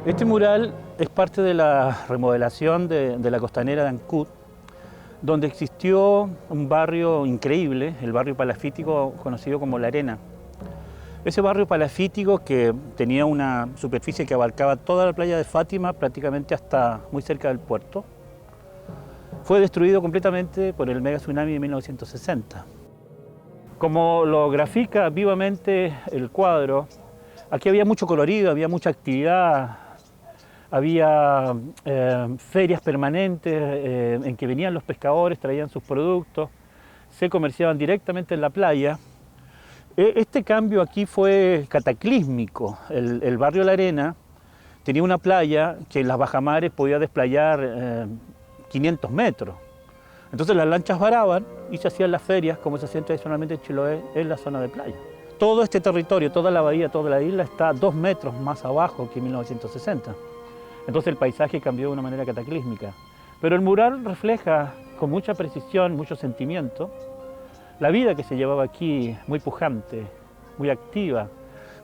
Este mural es parte de la remodelación de la costanera de Ancud, donde existió un barrio increíble, el barrio palafítico conocido como La Arena. Ese barrio palafítico, que tenía una superficie que abarcaba toda la playa de Fátima, prácticamente hasta muy cerca del puerto, fue destruido completamente por el mega tsunami de 1960. Como lo grafica vivamente el cuadro, aquí había mucho colorido, había mucha actividad, había ferias permanentes en que venían los pescadores, traían sus productos, se comerciaban directamente en la playa. Este cambio aquí fue cataclísmico. El barrio La Arena tenía una playa que en las bajamares podía desplayar 500 metros. Entonces las lanchas varaban y se hacían las ferias, como se hacían tradicionalmente en Chiloé, en la zona de playa. Todo este territorio, toda la bahía, toda la isla está 2 metros más abajo que en 1960. Entonces el paisaje cambió de una manera cataclísmica. Pero el mural refleja con mucha precisión, mucho sentimiento, la vida que se llevaba aquí, muy pujante, muy activa,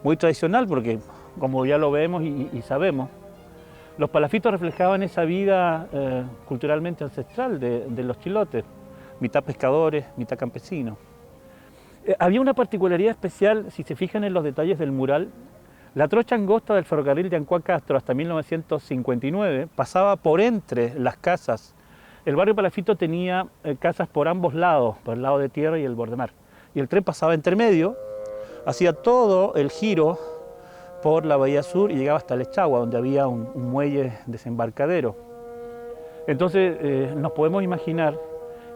muy tradicional, porque como ya lo vemos y sabemos, los palafitos reflejaban esa vida culturalmente ancestral de los chilotes, mitad pescadores, mitad campesinos. Había una particularidad especial, si se fijan en los detalles del mural. La trocha angosta del ferrocarril de Ancud Castro hasta 1959 pasaba por entre las casas. El barrio Palafito tenía casas por ambos lados, por el lado de tierra y el bordemar. Y el tren pasaba entre medio, hacía todo el giro por la bahía sur y llegaba hasta Lechagua, donde había un muelle desembarcadero. Entonces nos podemos imaginar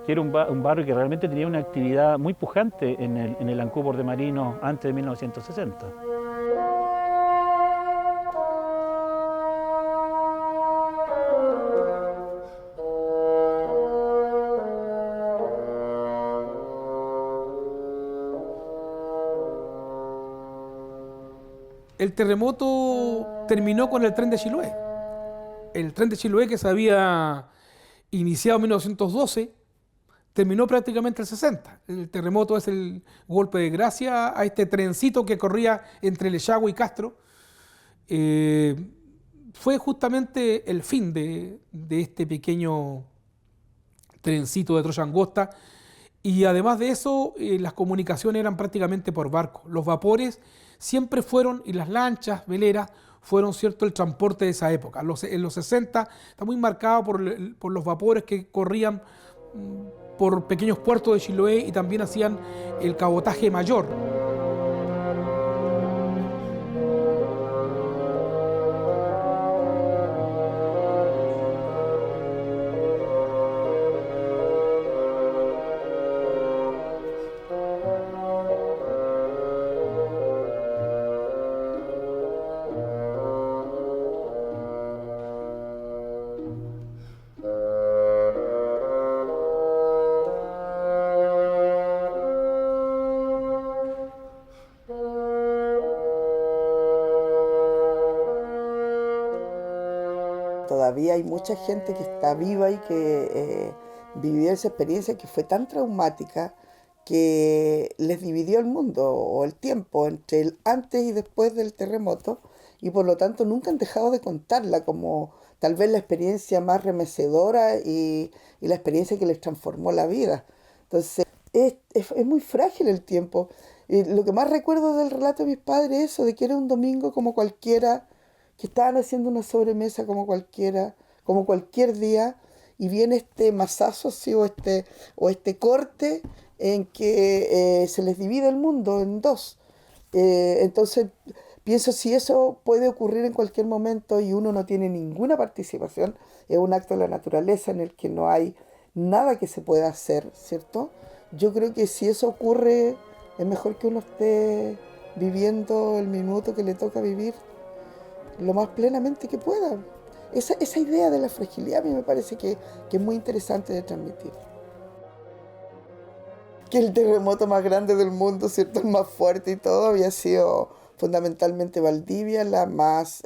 que era un barrio que realmente tenía una actividad muy pujante en el Ancud bordemarino antes de 1960. El terremoto terminó con el tren de Chiloé. El tren de Chiloé, que se había iniciado en 1912, terminó prácticamente el 60. El terremoto es el golpe de gracia a este trencito que corría entre Lechagua y Castro. Eh, Fue justamente el fin de este pequeño trencito de Troya Angosta. Y además de eso, las comunicaciones eran prácticamente por barco. Los vapores siempre fueron, y las lanchas, veleras, fueron cierto el transporte de esa época. En los 60 está muy marcado por los vapores que corrían por pequeños puertos de Chiloé y también hacían el cabotaje mayor. Todavía hay mucha gente que está viva y que vivió esa experiencia que fue tan traumática que les dividió el mundo o el tiempo entre el antes y después del terremoto, y por lo tanto nunca han dejado de contarla como tal vez la experiencia más remecedora y la experiencia que les transformó la vida. Entonces es muy frágil el tiempo. Y lo que más recuerdo del relato de mis padres es eso, de que era un domingo como cualquiera, que estaban haciendo una sobremesa como cualquiera, como cualquier día, y viene este mazazo así, o este corte en que se les divide el mundo en dos. Entonces pienso, si eso puede ocurrir en cualquier momento y uno no tiene ninguna participación, es un acto de la naturaleza en el que no hay nada que se pueda hacer, ¿cierto? Yo creo que si eso ocurre, es mejor que uno esté viviendo el minuto que le toca vivir lo más plenamente que pueda. Esa idea de la fragilidad a mí me parece que es muy interesante de transmitir. Que el terremoto más grande del mundo, ¿cierto? El más fuerte y todo, había sido fundamentalmente Valdivia, la más,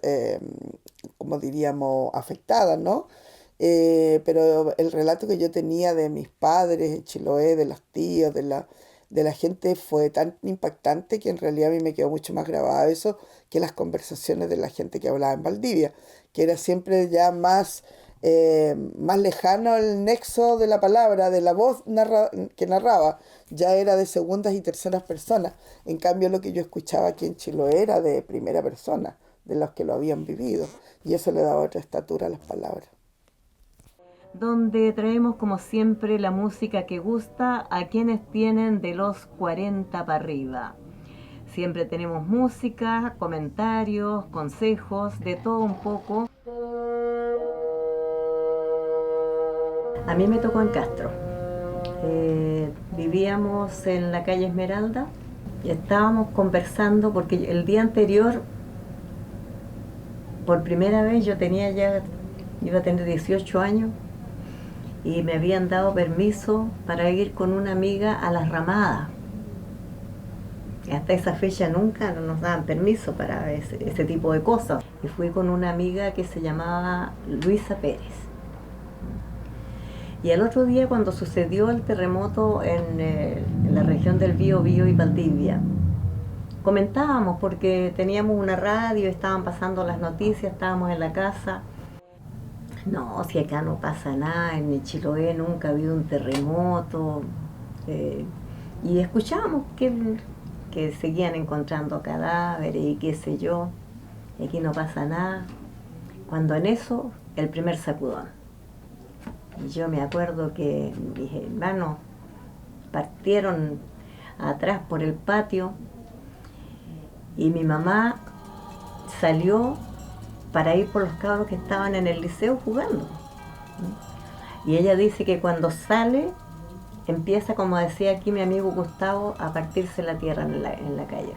como diríamos, afectada, ¿no? Pero el relato que yo tenía de mis padres en Chiloé, de los tíos, de la gente fue tan impactante que en realidad a mí me quedó mucho más grabado eso que las conversaciones de la gente que hablaba en Valdivia, que era siempre ya más lejano el nexo de la palabra, de la voz que narraba, ya era de segundas y terceras personas. En cambio, lo que yo escuchaba aquí en Chiloé era de primera persona, de los que lo habían vivido, y eso le daba otra estatura a las palabras. Donde traemos como siempre la música que gusta a quienes tienen de los 40 para arriba. Siempre tenemos música, comentarios, consejos, de todo un poco. A mí me tocó en Castro. Vivíamos en la calle Esmeralda y estábamos conversando porque el día anterior, por primera vez, iba a tener 18 años y me habían dado permiso para ir con una amiga a las Ramadas. Hasta esa fecha nunca nos daban permiso para ese tipo de cosas. Y fui con una amiga que se llamaba Luisa Pérez. Y al otro día, cuando sucedió el terremoto en la región del Biobío y Valdivia, comentábamos porque teníamos una radio, estaban pasando las noticias, estábamos en la casa. No, si acá no pasa nada, en Chiloé nunca ha habido un terremoto. Y escuchábamos que seguían encontrando cadáveres y qué sé yo, y aquí no pasa nada. Cuando en eso, el primer sacudón. Y yo me acuerdo que mis hermanos partieron atrás por el patio y mi mamá salió para ir por los cabros que estaban en el liceo jugando. Y ella dice que cuando sale, empieza, como decía aquí mi amigo Gustavo, a partirse la tierra en la calle.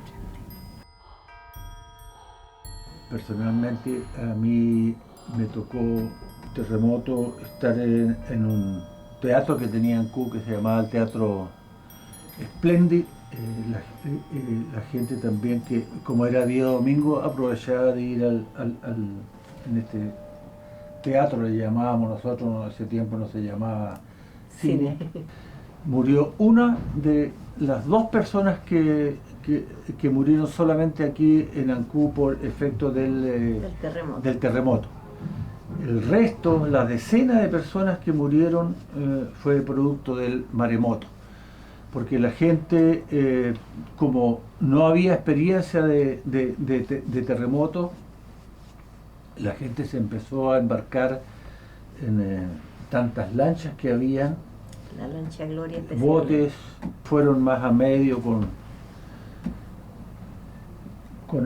Personalmente, a mí me tocó terremoto estar en un teatro que tenía en Q, que se llamaba el Teatro Splendid. La gente también, que como era día domingo, aprovechaba de ir en este teatro, le llamábamos nosotros, en ese tiempo no se llamaba cine. Murió una de las dos personas que murieron solamente aquí en Ancú por efecto del terremoto. El resto, las decenas de personas que murieron, fue producto del maremoto. Porque la gente, como no había experiencia de terremoto, la gente se empezó a embarcar en tantas lanchas que habían. La lancha Gloria especial. Botes fueron más a medio con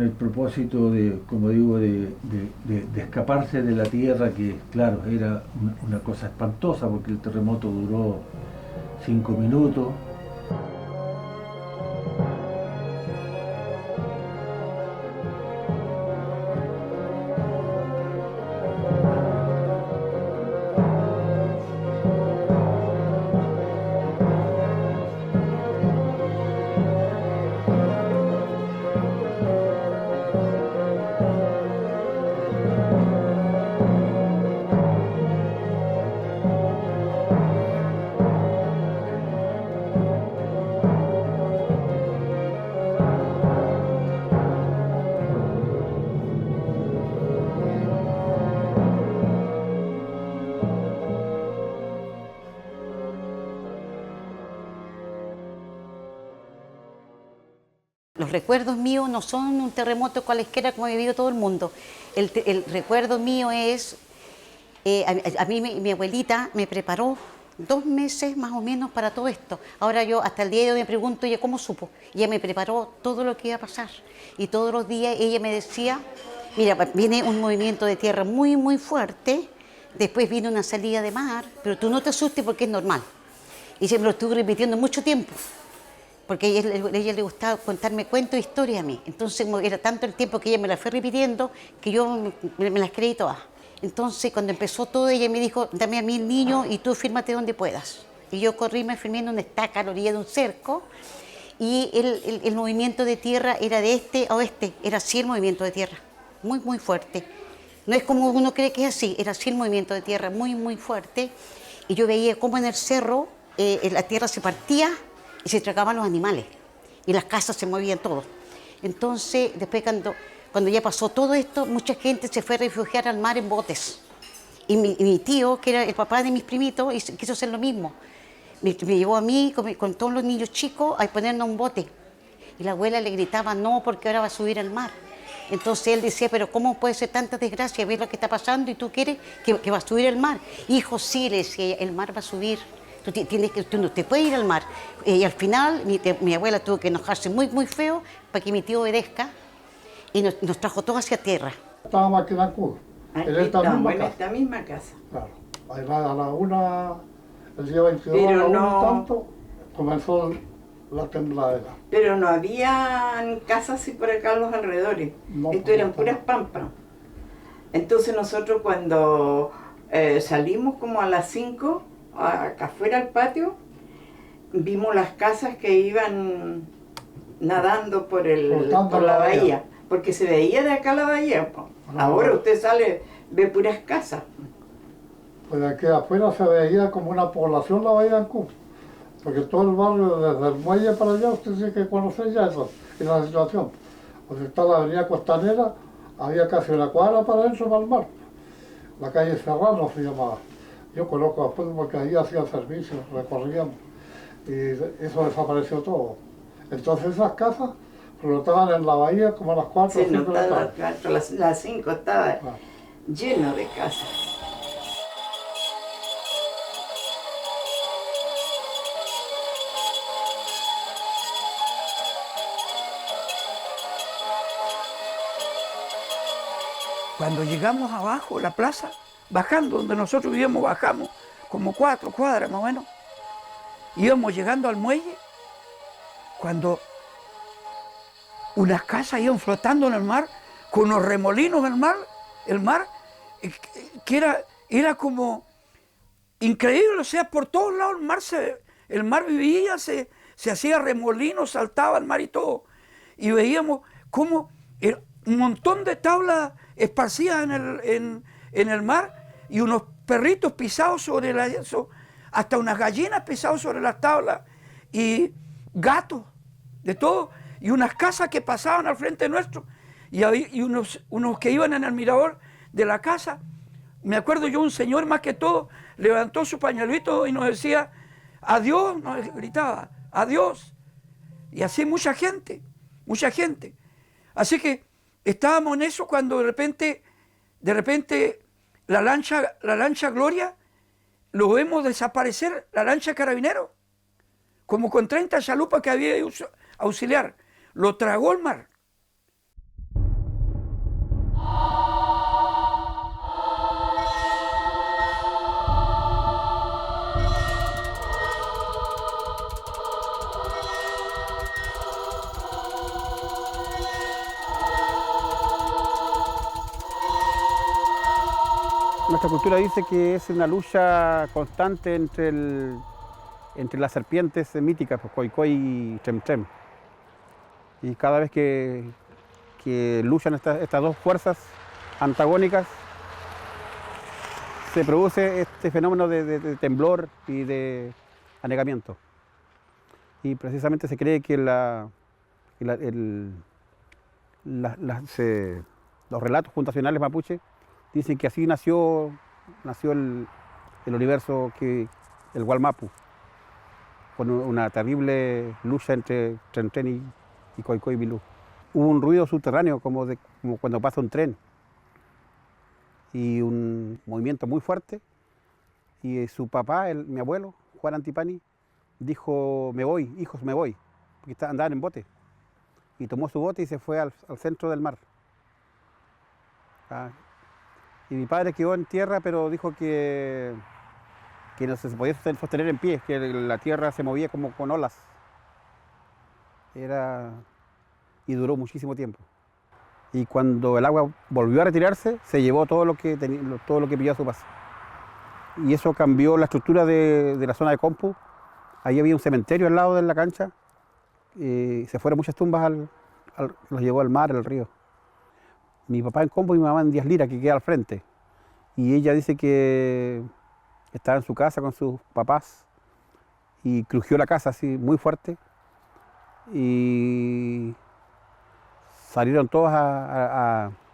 el propósito de, como digo, de escaparse de la tierra, que claro, era una cosa espantosa porque el terremoto duró 5 minutos. Los recuerdos míos no son un terremoto cualesquiera como ha vivido todo el mundo. El recuerdo mío es, a mí mi abuelita me preparó 2 meses más o menos para todo esto. Ahora yo hasta el día de hoy me pregunto, ¿ella cómo supo? Ella me preparó todo lo que iba a pasar. Y todos los días ella me decía, mira, viene un movimiento de tierra muy, muy fuerte, después viene una salida de mar, pero tú no te asustes porque es normal. Y siempre lo estuve repitiendo mucho tiempo, porque a ella le gustaba contarme cuentos e historias a mí. Entonces era tanto el tiempo que ella me las fue repitiendo que yo me las creí todas. Entonces cuando empezó todo, ella me dijo, dame a mí el niño y tú fírmate donde puedas. Y yo corrí, me firmé en una estaca a la orilla de un cerco, y el movimiento de tierra era de este a oeste, era así el movimiento de tierra, muy, muy fuerte. No es como uno cree que es así, era así el movimiento de tierra, muy, muy fuerte. Y yo veía cómo en el cerro la tierra se partía y se tragaban los animales y las casas se movían todo. Entonces, después cuando ya pasó todo esto, mucha gente se fue a refugiar al mar en botes. Y mi tío, que era el papá de mis primitos, quiso hacer lo mismo. Me llevó a mí con todos los niños chicos a ponernos un bote. Y la abuela le gritaba, no, porque ahora va a subir al mar. Entonces él decía, pero ¿cómo puede ser tanta desgracia? ¿Ves lo que está pasando y tú quieres que va a subir el mar? Hijo, sí, le decía ella, el mar va a subir. Tú no te puedes ir al mar. Y al final mi abuela tuvo que enojarse muy, muy feo para que mi tío obedezca y nos trajo todo hacia tierra. Estábamos aquí en Ancud, en esta misma casa. Claro. Ahí a la una, el día 22, Pero a la una no- y tanto, comenzó la tembladera. Pero no habían casas así por acá a los alrededores. No, Esto eran no. puras pampas. Entonces nosotros cuando salimos como a las 5, acá afuera al patio, vimos las casas que iban nadando Flotando por en la la bahía. bahía. Porque se veía de acá la bahía, po. Ah. Ahora usted sale, ve puras casas. Pues de aquí afuera se veía como una población la bahía de Ancud. Porque todo el barrio, desde el muelle para allá, usted sí que conoce ya eso, esa situación. Donde está la avenida Costanera, había casi una cuadra para adentro, para el mar. La calle Serrano se llamaba. Yo conozco después porque ahí hacían servicios, recorríamos. Y eso desapareció todo. Entonces esas casas flotaban en la bahía como a las 4 o Sí, no 5 de la estaba, tarde. las 5 estaba Ah. lleno de casas. Cuando llegamos abajo, la plaza, bajando donde nosotros vivíamos, bajamos como 4 cuadras más o menos. Íbamos llegando al muelle, cuando unas casas iban flotando en el mar, con unos remolinos en el mar, que era como increíble, o sea, por todos lados el mar vivía, se hacía remolinos, saltaba el mar y todo. Y veíamos cómo un montón de tablas esparcidas en el mar y unos perritos pisados sobre hasta unas gallinas pisadas sobre las tablas y gatos, de todo, y unas casas que pasaban al frente nuestro y unos que iban en el mirador de la casa. Me acuerdo yo, un señor más que todo levantó su pañuelito y nos decía adiós, nos gritaba adiós, y así mucha gente. Así que estábamos en eso cuando de repente la lancha Gloria, lo vemos desaparecer, la lancha Carabinero, como con 30 chalupas que había auxiliar, lo tragó el mar. Nuestra cultura dice que es una lucha constante entre las serpientes míticas, pues, Coicoi y Trem. Y cada vez que luchan estas dos fuerzas antagónicas, se produce este fenómeno de temblor y de anegamiento. Y precisamente se cree que los relatos fundacionales mapuche dicen que así nació el universo, el Gualmapu, con una terrible lucha entre Trentren y Coicoi Bilú. Hubo un ruido subterráneo como cuando pasa un tren y un movimiento muy fuerte, y su papá, mi abuelo, Juan Antipani, dijo: me voy, hijos, me voy, porque andaban en bote, y tomó su bote y se fue al centro del mar. Y mi padre quedó en tierra, pero dijo que no se podía sostener en pie, que la tierra se movía como con olas. Y duró muchísimo tiempo. Y cuando el agua volvió a retirarse, se llevó todo lo que pilló a su paso. Y eso cambió la estructura de la zona de Compu. Ahí había un cementerio al lado de la cancha, y se fueron muchas tumbas, los llevó al mar, al río. Mi papá en Compu y mi mamá en Díaz Lira, que queda al frente. Y ella dice que estaba en su casa con sus papás y crujió la casa así muy fuerte y salieron todos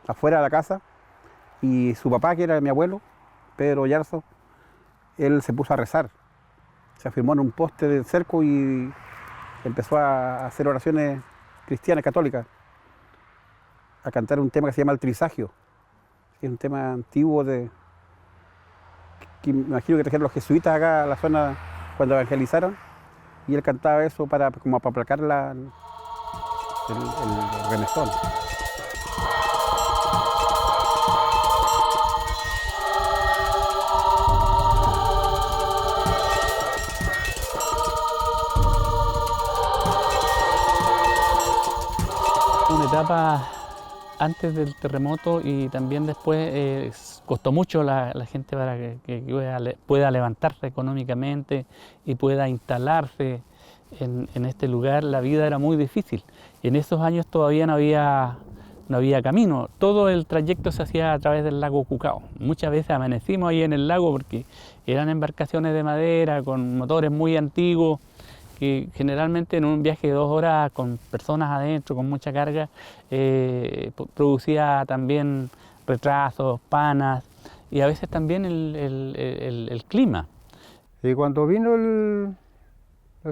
afuera de la casa y su papá, que era mi abuelo, Pedro Yarzo, él se puso a rezar, se afirmó en un poste del cerco y empezó a hacer oraciones cristianas, católicas, a cantar un tema que se llama el Trisagio, que es un tema antiguo que me imagino que trajeron los jesuitas acá a la zona cuando evangelizaron, y él cantaba eso como para aplacar el remesón. Una etapa antes del terremoto y también después costó mucho la gente para que pueda levantarse económicamente y pueda instalarse en este lugar. La vida era muy difícil. En esos años todavía no había camino. Todo el trayecto se hacía a través del lago Cucao. Muchas veces amanecimos ahí en el lago porque eran embarcaciones de madera con motores muy antiguos, que generalmente en un viaje de 2 horas con personas adentro, con mucha carga, producía también retrasos, panas y a veces también el clima. Y cuando vino el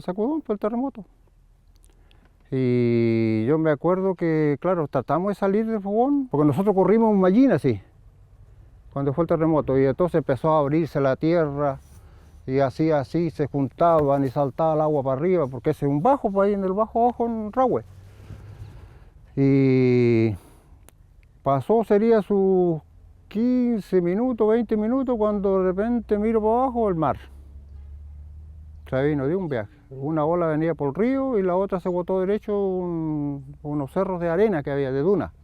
sacudón, el terremoto, y yo me acuerdo que, claro, tratamos de salir del fogón, porque nosotros corrimos un mallín así, cuando fue el terremoto, y entonces empezó a abrirse la tierra, y así se juntaban y saltaba el agua para arriba, porque ese es un bajo, pues ahí en el bajo ojo en Rahue. Y pasó, sería sus 15 minutos, 20 minutos, cuando de repente miro para abajo el mar. Se vino de un viaje. Una ola venía por el río y la otra se botó derecho unos cerros de arena que había, de duna.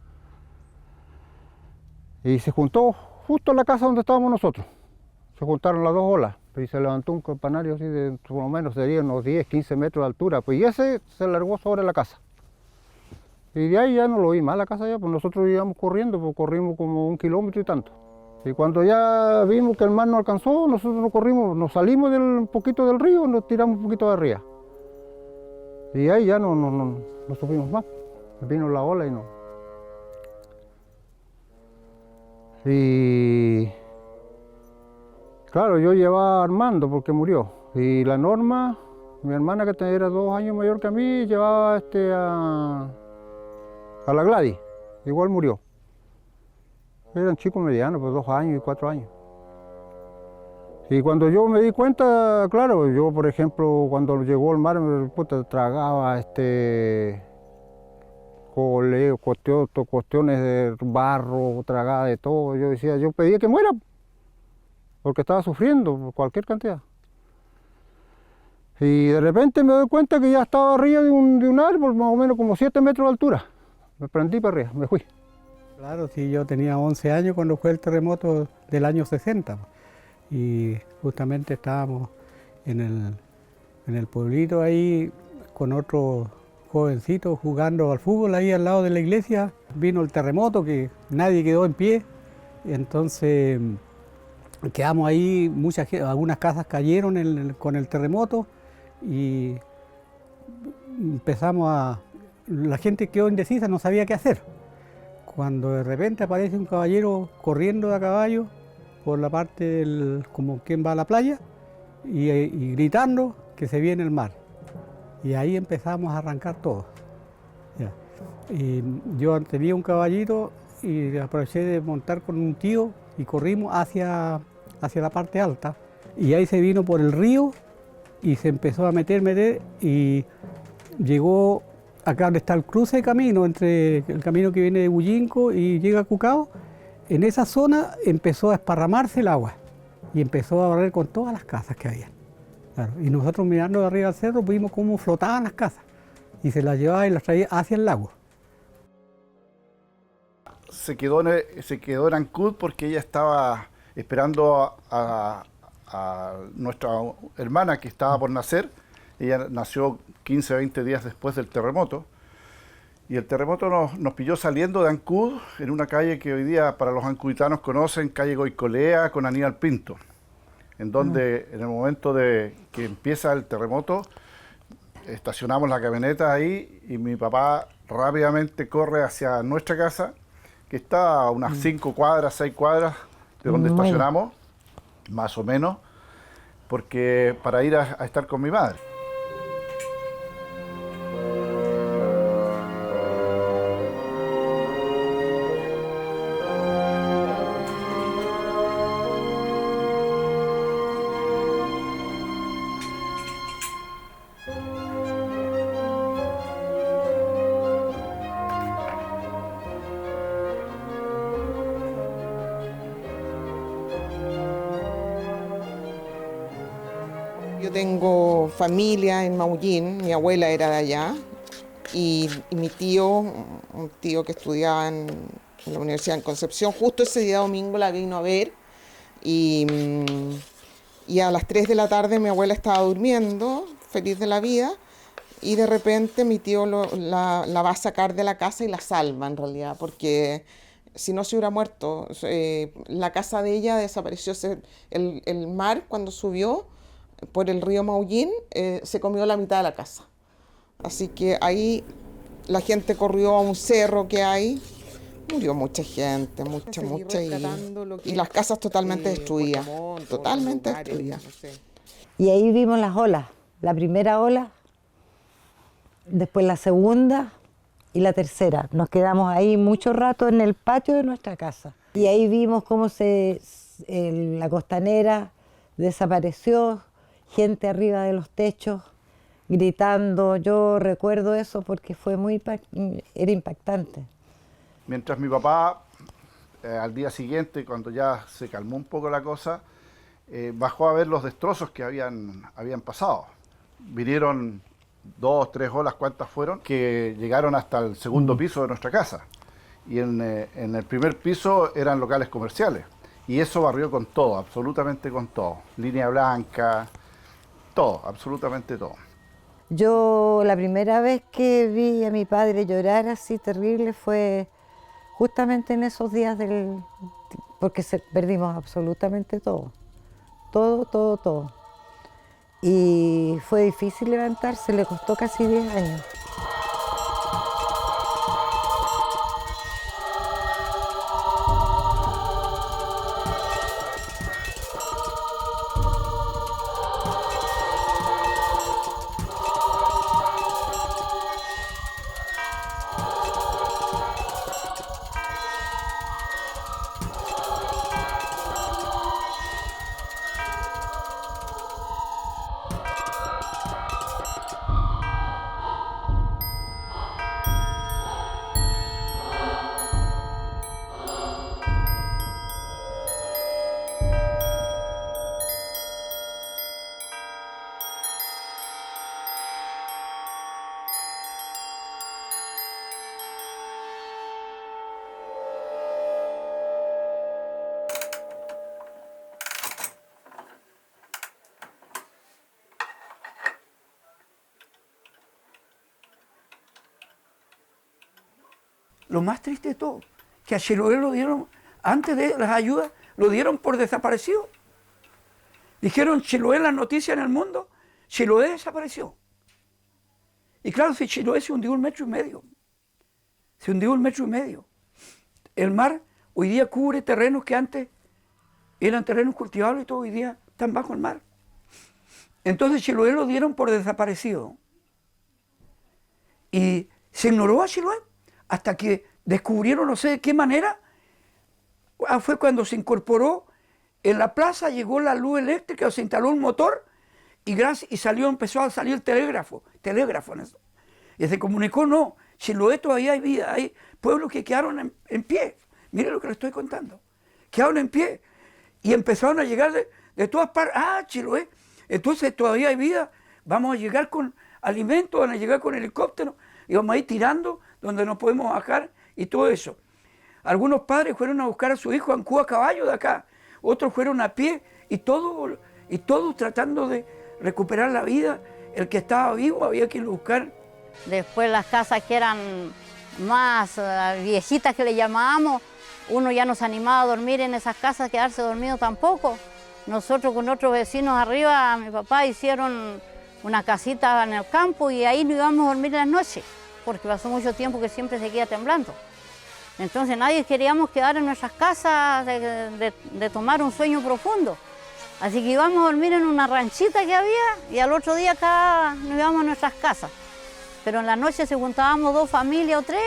Y se juntó justo en la casa donde estábamos nosotros. Se juntaron las 2 olas. Y se levantó un campanario así de, por lo menos sería unos 10, 15 metros de altura, pues y ese se largó sobre la casa. Y de ahí ya no lo vi más la casa ya, pues nosotros íbamos corriendo, pues corrimos como 1 kilómetro y tanto. Y cuando ya vimos que el mar no alcanzó, nosotros nos corrimos, nos salimos un poquito del río y nos tiramos un poquito de arriba. Y ahí ya no supimos más, vino la ola y no. Y claro, yo llevaba a Armando porque murió. Y la Norma, mi hermana que era 2 años mayor que a mí, llevaba a la Gladys. Igual murió. Eran chicos medianos, pues 2 años y 4 años. Y cuando yo me di cuenta, claro, yo por ejemplo, cuando llegó el mar, tragaba cuestiones de barro, tragaba de todo. Yo decía, yo pedía que muera, porque estaba sufriendo por cualquier cantidad. Y de repente me doy cuenta que ya estaba arriba de un árbol, más o menos como 7 metros de altura. Me prendí para arriba, me fui. Claro, sí, yo tenía 11 años cuando fue el terremoto del año 60. Y justamente estábamos en el pueblito ahí con otro jovencito jugando al fútbol ahí al lado de la iglesia. Vino el terremoto que nadie quedó en pie. Entonces quedamos ahí, algunas casas cayeron con el terremoto y la gente quedó indecisa, no sabía qué hacer. Cuando de repente aparece un caballero corriendo a caballo por la parte como quien va a la playa y gritando que se viene el mar. Y ahí empezamos a arrancar todo. Ya. Y yo tenía un caballito y aproveché de montar con un tío y corrimos hacia la parte alta. Y ahí se vino por el río y se empezó a meter y llegó acá donde está el cruce de camino, entre el camino que viene de Bullinco y llega a Cucao. En esa zona empezó a esparramarse el agua y empezó a barrer con todas las casas que había. Claro, y nosotros mirando de arriba del cerro vimos cómo flotaban las casas y se las llevaba y las traía hacia el lago. Se quedó en Ancud porque ella estaba esperando a nuestra hermana que estaba por nacer. Ella nació 15 o 20 días después del terremoto. Y el terremoto nos pilló saliendo de Ancud, en una calle que hoy día para los ancuditanos conocen, calle Goicolea con Aníbal Pinto. en donde en el momento de que empieza el terremoto, estacionamos la camioneta ahí y mi papá rápidamente corre hacia nuestra casa, que está a unas 5 cuadras, 6 cuadras de donde estacionamos, más o menos, porque para ir a estar con mi madre. Yo tengo familia en Maullín, mi abuela era de allá y mi tío, un tío que estudiaba en la Universidad en Concepción, justo ese día domingo la vino a ver y a las 3 de la tarde mi abuela estaba durmiendo, feliz de la vida, y de repente mi tío la va a sacar de la casa y la salva en realidad, porque si no se hubiera muerto. La casa de ella desapareció, el mar cuando subió por el río Maullín, se comió la mitad de la casa. Así que ahí la gente corrió a un cerro que hay, murió mucha gente, mucha, y las casas totalmente destruidas, totalmente destruidas. Y ahí vimos las olas, la primera ola, después la segunda y la tercera. Nos quedamos ahí mucho rato en el patio de nuestra casa. Y ahí vimos cómo la costanera desapareció, gente arriba de los techos, gritando. Yo recuerdo eso porque fue era impactante. Mientras mi papá, al día siguiente, cuando ya se calmó un poco la cosa, bajó a ver los destrozos que habían pasado. Vinieron 2, 3 olas, ¿cuántas fueron? Que llegaron hasta el segundo piso de nuestra casa. Y en el primer piso eran locales comerciales. Y eso barrió con todo, absolutamente con todo. Línea blanca, todo, absolutamente todo. Yo la primera vez que vi a mi padre llorar así terrible fue justamente en esos días porque perdimos absolutamente todo. Todo. Y fue difícil levantarse, le costó casi 10 años. Lo más triste de todo, que a Chiloé lo dieron, antes de las ayudas, lo dieron por desaparecido. Dijeron Chiloé en las noticias en el mundo, Chiloé desapareció. Y claro, si Chiloé se hundió 1,5 metros, se hundió 1,5 metros. El mar hoy día cubre terrenos que antes eran terrenos cultivables y todo hoy día están bajo el mar. Entonces Chiloé lo dieron por desaparecido. Y se ignoró a Chiloé hasta que descubrieron, no sé de qué manera, fue cuando se incorporó en la plaza, llegó la luz eléctrica, se instaló un motor y empezó a salir el telégrafo en eso. Y se comunicó, no, Chiloé todavía hay vida, hay pueblos que quedaron en pie. Mire lo que le estoy contando, quedaron en pie y empezaron a llegar de todas partes. Chiloé, entonces todavía hay vida, vamos a llegar con alimentos, van a llegar con helicópteros y vamos a ir tirando donde no podemos bajar y todo eso. Algunos padres fueron a buscar a su hijo en Cuba a caballo de acá, otros fueron a pie y todos tratando de recuperar la vida. El que estaba vivo había que irlo a buscar. Después las casas que eran más viejitas que le llamábamos, uno ya no se animaba a dormir en esas casas, quedarse dormido tampoco, nosotros con otros vecinos arriba, mi papá hicieron una casita en el campo y ahí nos íbamos a dormir en las noches, porque pasó mucho tiempo que siempre seguía temblando. Entonces nadie queríamos quedar en nuestras casas de tomar un sueño profundo. Así que íbamos a dormir en una ranchita que había y al otro día acá nos íbamos a nuestras casas. Pero en la noche se juntábamos 2 familias o 3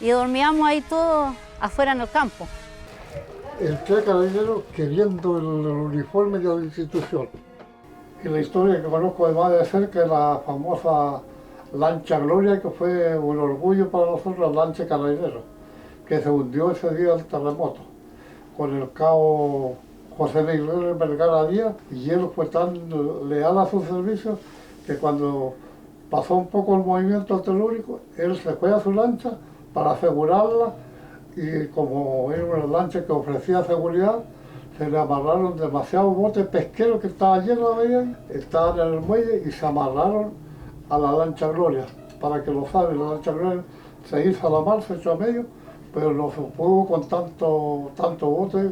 y dormíamos ahí todos afuera en el campo. Entré a Carabineros queriendo el uniforme de la institución. Y la historia que conozco además de cerca es la famosa lancha Gloria, que fue un orgullo para nosotros, la lancha Carabineros, que se hundió ese día del terremoto, con el cabo José Miguel Vergara Díaz, y él fue tan leal a sus servicios que cuando pasó un poco el movimiento telúrico, él se fue a su lancha para asegurarla, y como era una lancha que ofrecía seguridad, se le amarraron demasiados botes pesqueros que estaban llenos de ellos, estaban en el muelle y se amarraron a la lancha Gloria. Para que lo saben, la lancha Gloria se hizo a la mar, se echó a medio, pero no se pudo con tanto bote,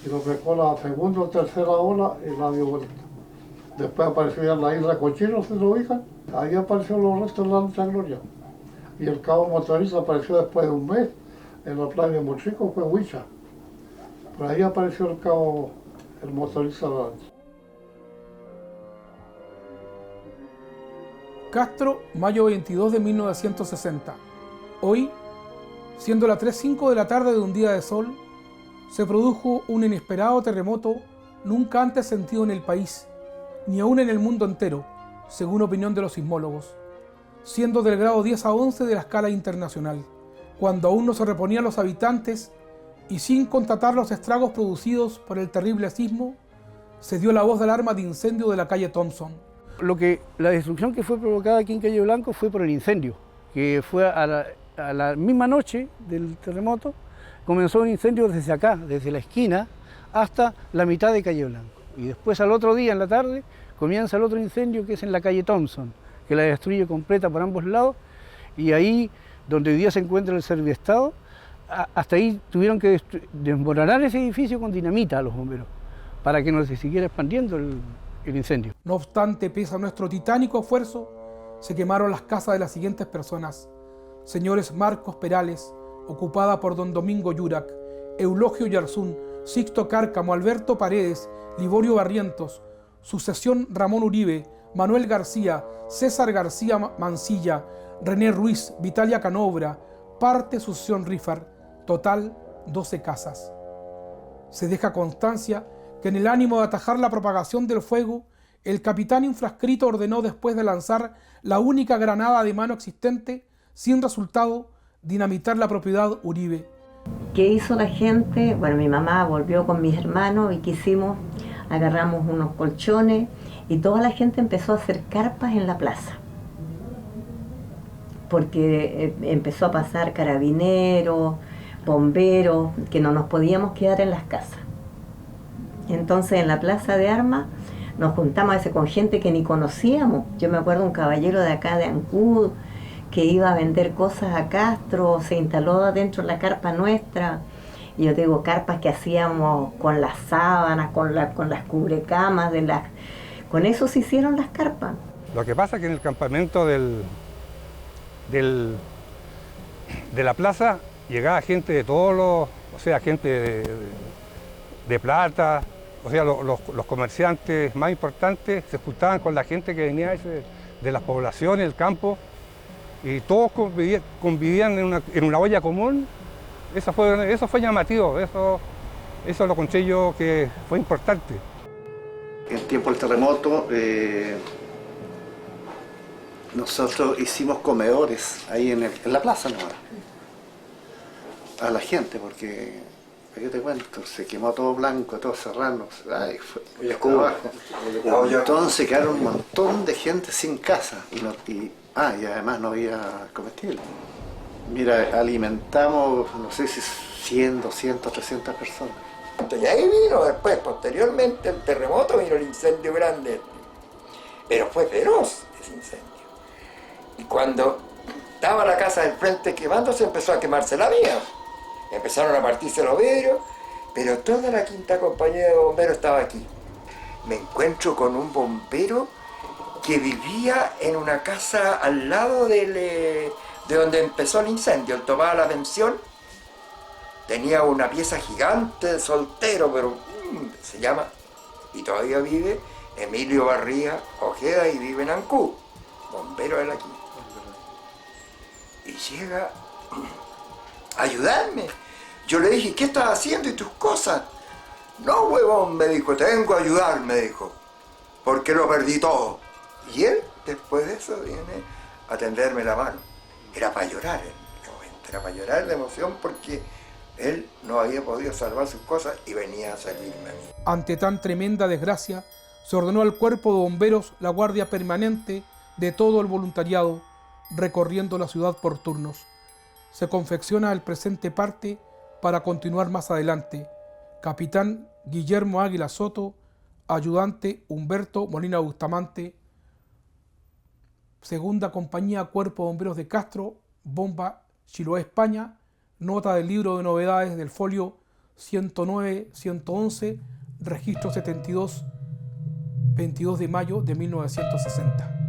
y lo pegó la segunda o tercera ola y la dio vuelta. Después apareció en la isla Cochino, se lo ubican, ahí aparecieron los restos de la lancha Gloria. Y el cabo motorista apareció después de un mes en la playa de Mochico, fue Huicha. Por ahí apareció el cabo, el motorista de la lancha. Castro, mayo 22 de 1960. Hoy, siendo las 3:05 de la tarde de un día de sol, se produjo un inesperado terremoto nunca antes sentido en el país, ni aún en el mundo entero, según opinión de los sismólogos, siendo del grado 10 a 11 de la escala internacional, cuando aún no se reponían los habitantes y sin constatar los estragos producidos por el terrible sismo, se dio la voz de alarma de incendio de la calle Thompson. La destrucción que fue provocada aquí en Calle Blanco fue por el incendio, que fue a la misma noche del terremoto. Comenzó un incendio desde acá, desde la esquina hasta la mitad de Calle Blanco. Y después al otro día, en la tarde, comienza el otro incendio que es en la calle Thompson, que la destruye completa por ambos lados. Y ahí, donde hoy día se encuentra el Serviestado, hasta ahí tuvieron que desmoronar ese edificio con dinamita a los bomberos, para que no se siguiera expandiendo el incendio. No obstante, pese a nuestro titánico esfuerzo, se quemaron las casas de las siguientes personas: señores Marcos Perales, ocupada por don Domingo Yurac, Eulogio Yarzún, Sixto Cárcamo, Alberto Paredes, Liborio Barrientos, Sucesión Ramón Uribe, Manuel García, César García Mancilla, René Ruiz, Vitalia Canobra, parte Sucesión Rifar, total 12 casas. Se deja constancia que en el ánimo de atajar la propagación del fuego, el capitán infrascrito ordenó, después de lanzar la única granada de mano existente, sin resultado, dinamitar la propiedad Uribe. ¿Qué hizo la gente? Bueno, mi mamá volvió con mis hermanos y ¿qué hicimos? Agarramos unos colchones y toda la gente empezó a hacer carpas en la plaza. Porque empezó a pasar carabineros, bomberos, que no nos podíamos quedar en las casas. Entonces en la plaza de armas nos juntamos a veces con gente que ni conocíamos. Yo me acuerdo un caballero de acá de Ancud que iba a vender cosas a Castro, se instaló adentro de la carpa nuestra. Y yo te digo, carpas que hacíamos con las sábanas, con las cubrecamas, con eso se hicieron las carpas. Lo que pasa es que en el campamento de la plaza llegaba gente de todos los, o sea, gente de plata, o sea, los comerciantes más importantes se juntaban con la gente que venía de las poblaciones, del campo, y todos convivían en una olla común. Eso fue llamativo, eso lo conté yo que fue importante. En tiempo del terremoto, nosotros hicimos comedores ahí en la plaza nomás, a la gente, porque, ¿qué te cuento? Se quemó todo blanco, todo serrano, entonces quedaron un montón de gente sin casa, y además no había comestible. Mira, alimentamos, no sé si 100, 200, 300 personas. Y ahí vino después, posteriormente, el terremoto, vino el incendio grande. Pero fue feroz ese incendio. Y cuando estaba la casa del frente quemándose, empezó a quemarse la mía. Empezaron a partirse los vidrios, pero toda la quinta compañía de bomberos estaba aquí. me encuentro con un bombero que vivía en una casa al lado de donde empezó el incendio. Él tomaba la pensión, tenía una pieza gigante, soltero, pero se llama, y todavía vive, Emilio Barría Ojeda, y vive en Ancud, bombero él aquí. Y llega a ayudarme. Yo le dije, ¿qué estás haciendo y tus cosas? No, huevón, me dijo, te vengo a ayudar, me dijo, porque lo perdí todo. Y él, después de eso, viene a tenderme la mano. Era para llorar en el momento, era para llorar de emoción porque él no había podido salvar sus cosas y venía a servirme a mí. Ante tan tremenda desgracia, se ordenó al cuerpo de bomberos la guardia permanente de todo el voluntariado, recorriendo la ciudad por turnos. Se confecciona el presente parte para continuar más adelante. Capitán Guillermo Águila Soto, ayudante Humberto Molina Bustamante, Segunda Compañía Cuerpo de Bomberos de Castro, Bomba, Chiloé, España. Nota del libro de novedades del folio 109-111, registro 72, 22 de mayo de 1960.